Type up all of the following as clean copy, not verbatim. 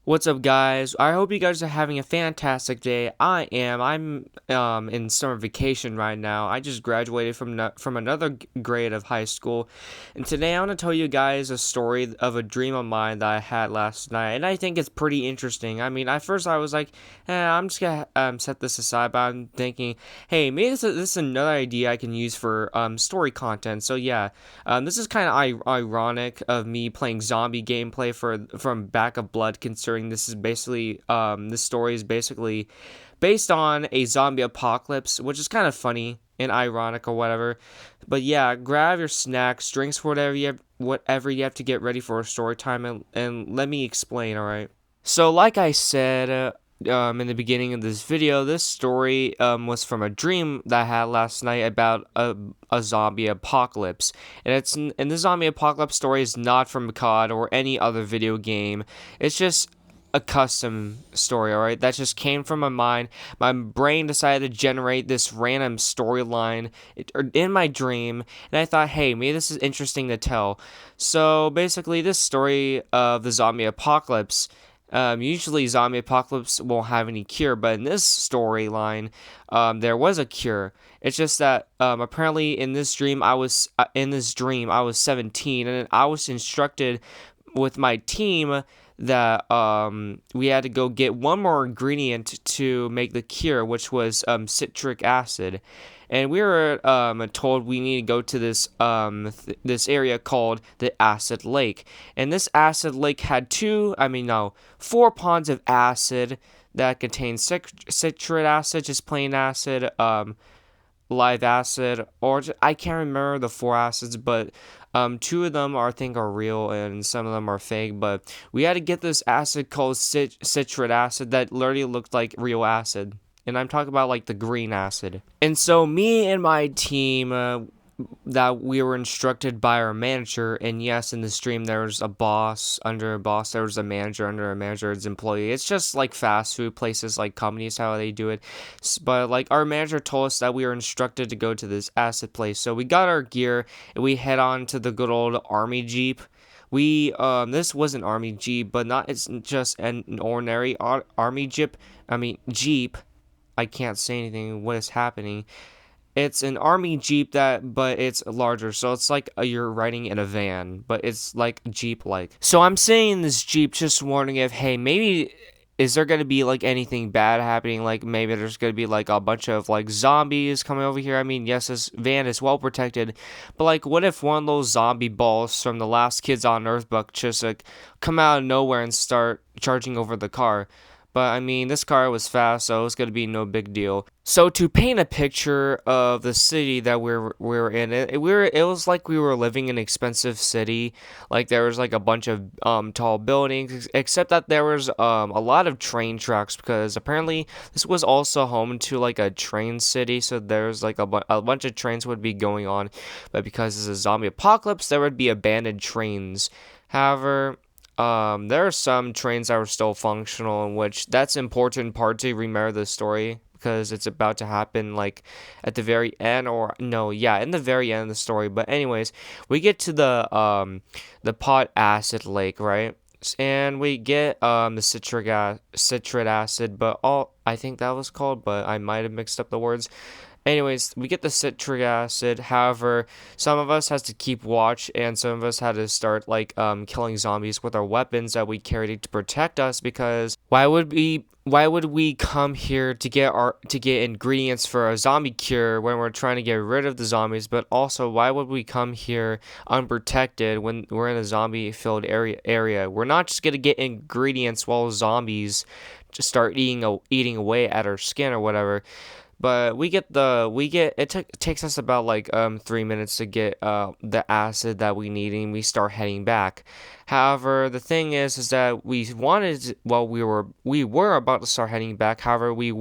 What's up, guys? I hope you guys are having a fantastic day. I am. I'm in summer vacation right now. I just graduated from another grade of high school, and today I want to tell you guys a story of a dream of mine that I had last night, and I think it's pretty interesting. I mean, at first I was like, I'm just gonna set this aside, but I'm thinking, hey, maybe this is another idea I can use for story content. So yeah, this is kind of ironic of me playing zombie gameplay from Back of Blood, considering this is basically this story is basically based on a zombie apocalypse, which is kind of funny and ironic or whatever. But yeah, grab your snacks, drinks, whatever you have to get ready for a story time, and let me explain. All right. So like I said. In the beginning of this video, this story was from a dream that I had last night about a zombie apocalypse, and the zombie apocalypse story is not from COD or any other video game. It's just a custom story, alright? That just came from my mind. My brain decided to generate this random storyline in my dream, and I thought, hey, maybe this is interesting to tell. So basically, this story of the zombie apocalypse. Usually, zombie apocalypse won't have any cure, but in this storyline, there was a cure. It's just that apparently in this dream, I was 17, and I was instructed with my team that we had to go get one more ingredient to make the cure, which was citric acid. And we were told we need to go to this area called the Acid Lake. And this Acid Lake had four ponds of acid that contained citric acid, just plain acid, live acid, or I can't remember the four acids, but two of them I think are real and some of them are fake. But we had to get this acid called citric acid that literally looked like real acid. And I'm talking about like the green acid. And so me and my team, that we were instructed by our manager, and yes, in this dream there was a boss under a boss, there was a manager under a manager's employee. It's just like fast food places, like companies, how they do it. But like our manager told us that we were instructed to go to this acid place. So we got our gear and we head on to the good old army jeep. This was an army jeep, but not it's just an ordinary army jeep. Jeep. I can't say anything. What is happening? It's an army jeep but it's larger. So it's like you're riding in a van, but it's like jeep-like. So I'm sitting in this jeep, just wondering if, hey, maybe is there gonna be like anything bad happening? Like maybe there's gonna be like a bunch of like zombies coming over here. I mean, yes, this van is well protected, but like, what if one of those zombie balls from the Last Kids on Earth book just like come out of nowhere and start charging over the car? But I mean, this car was fast, so it was gonna be no big deal. So to paint a picture of the city that we were in, it was like we were living in an expensive city. Like there was like a bunch of tall buildings, except that there was a lot of train tracks, because apparently this was also home to like a train city. So there's like a bunch of trains would be going on, but because it's a zombie apocalypse, there would be abandoned trains. However, there are some trains that are still functional, in which that's important part to remember the story, because it's about to happen like at the very end, or no, yeah, in the very end of the story. But anyways, we get to the pot acid lake, right? And we get the citric acid, but I think that was called, but I might have mixed up the words. Anyways, we get the citric acid. However, some of us has to keep watch, and some of us had to start like killing zombies with our weapons that we carried to protect us. Because why would we come here to get ingredients for a zombie cure when we're trying to get rid of the zombies? But also, why would we come here unprotected when we're in a zombie filled area? We're not just gonna get ingredients while zombies just start eating away at our skin or whatever. But it takes us about like 3 minutes to get the acid that we need, and we start heading back. However, the thing is that we were about to start heading back. However, we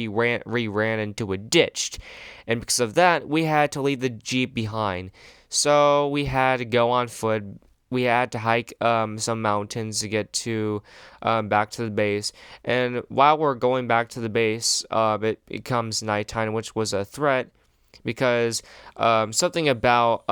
ran into a ditch, and because of that, we had to leave the jeep behind. So we had to go on foot. We had to hike some mountains to get to back to the base. And while we're going back to the base, it becomes nighttime, which was a threat. because something about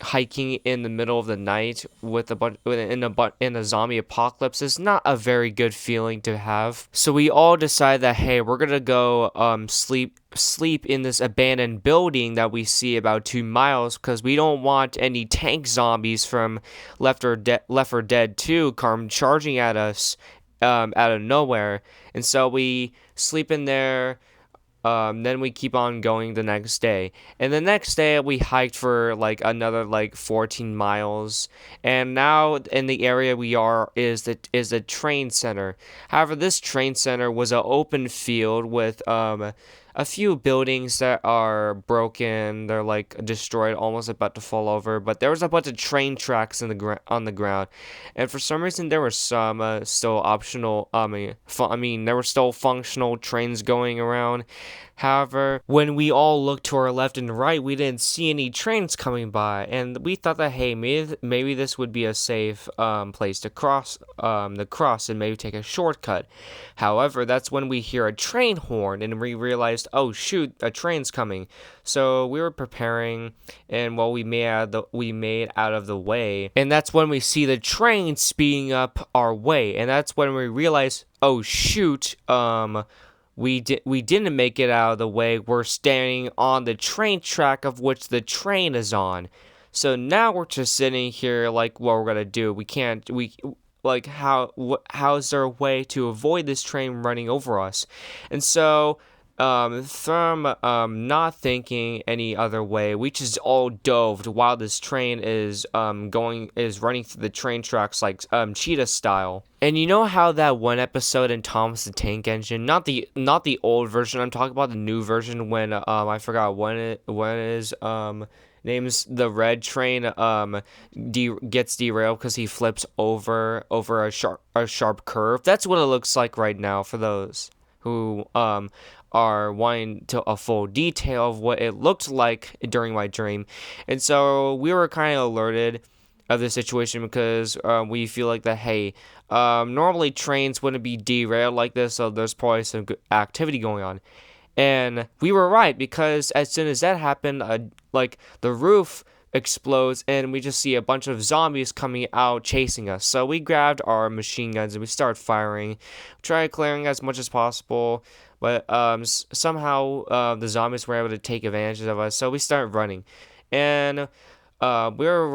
hiking in the middle of the night with in a zombie apocalypse is not a very good feeling to have. So we all decide that, hey, we're gonna go sleep in this abandoned building that we see about 2 miles, because we don't want any tank zombies from Left 4 Dead 2 come charging at us out of nowhere. And so we sleep in there. Then we keep on going the next day. And the next day we hiked for like another like 14 miles. And now in the area we are is the train center. However, this train center was an open field with a few buildings that are broken. They're like destroyed, almost about to fall over. But there was a bunch of train tracks on the ground, and for some reason there were some still optional. There were still functional trains going around. However, when we all looked to our left and right, we didn't see any trains coming by, and we thought that, hey, maybe this would be a safe place to cross and maybe take a shortcut. However, that's when we hear a train horn, and we realized, oh shoot, a train's coming. So we were preparing, and we made out of the way, and that's when we see the train speeding up our way, and that's when we realized, oh shoot, we didn't make it out of the way. We're standing on the train track of which the train is on. So now we're just sitting here like, what we're gonna do? How's there a way to avoid this train running over us? And so from not thinking any other way, we just all dove while this train is running through the train tracks like cheetah style. And you know how that one episode in Thomas the Tank Engine, not the old version, I'm talking about the new version, when I forgot when it is names the red train gets derailed because he flips over a sharp curve. That's what it looks like right now for those who are wanting to a full detail of what it looked like during my dream. And so we were kind of alerted of the situation because we feel like that, hey, normally trains wouldn't be derailed like this, so there's probably some good activity going on. And we were right, because as soon as that happened, the roof explodes and we just see a bunch of zombies coming out chasing us. So we grabbed our machine guns and we started firing, tried clearing as much as possible, but somehow the zombies were able to take advantage of us. So we started running, and we were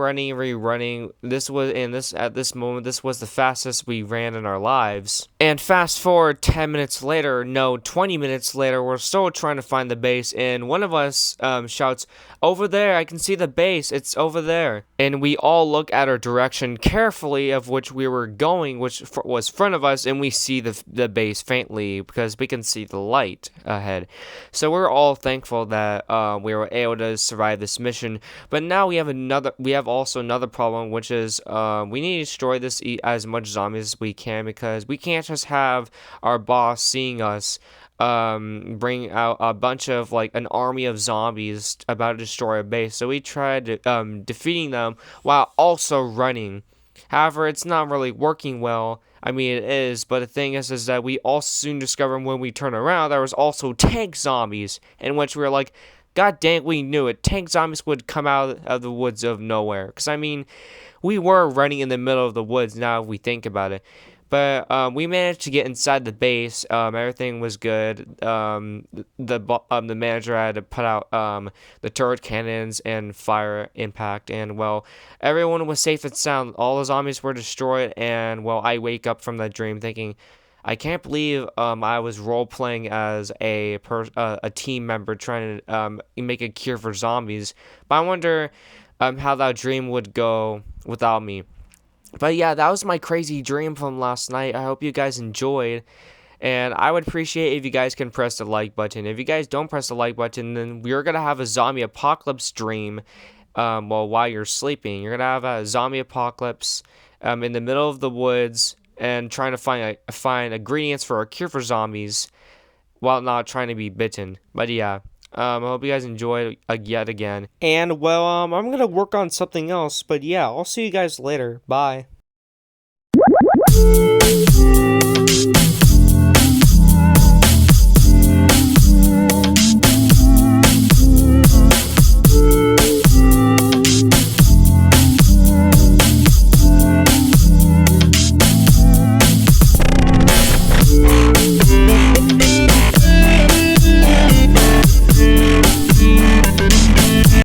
running. At this moment, this was the fastest we ran in our lives. And fast forward 20 minutes later, we're still trying to find the base, and one of us shouts, "Over there, I can see the base, it's over there." And we all look at our direction carefully of which we were going, which was front of us, and we see the base faintly because we can see the light ahead. So we're all thankful that we were able to survive this mission. But now we have also another problem, which is we need to destroy as much zombies as we can, because we can't just have our boss seeing us bring out a bunch of an army of zombies about to destroy a base. So we tried defeating them while also running. However, it's not really working well. I mean, it is, but the thing is that we all soon discovered when we turn around there was also tank zombies, in which we were like, God dang, we knew it. Tank zombies would come out of the woods of nowhere. Because, I mean, we were running in the middle of the woods now if we think about it. But we managed to get inside the base. Everything was good. The manager had to put out the turret cannons and fire impact. And, everyone was safe and sound. All the zombies were destroyed. And, I wake up from that dream thinking, I can't believe I was role-playing as a team member trying to make a cure for zombies. But I wonder how that dream would go without me. But yeah, that was my crazy dream from last night. I hope you guys enjoyed. And I would appreciate if you guys can press the like button. If you guys don't press the like button, then we're going to have a zombie apocalypse dream while you're sleeping. You're going to have a zombie apocalypse in the middle of the woods, and trying to find ingredients for a cure for zombies while not trying to be bitten. But yeah, I hope you guys enjoyed yet again. And I'm gonna work on something else. But yeah, I'll see you guys later. Bye.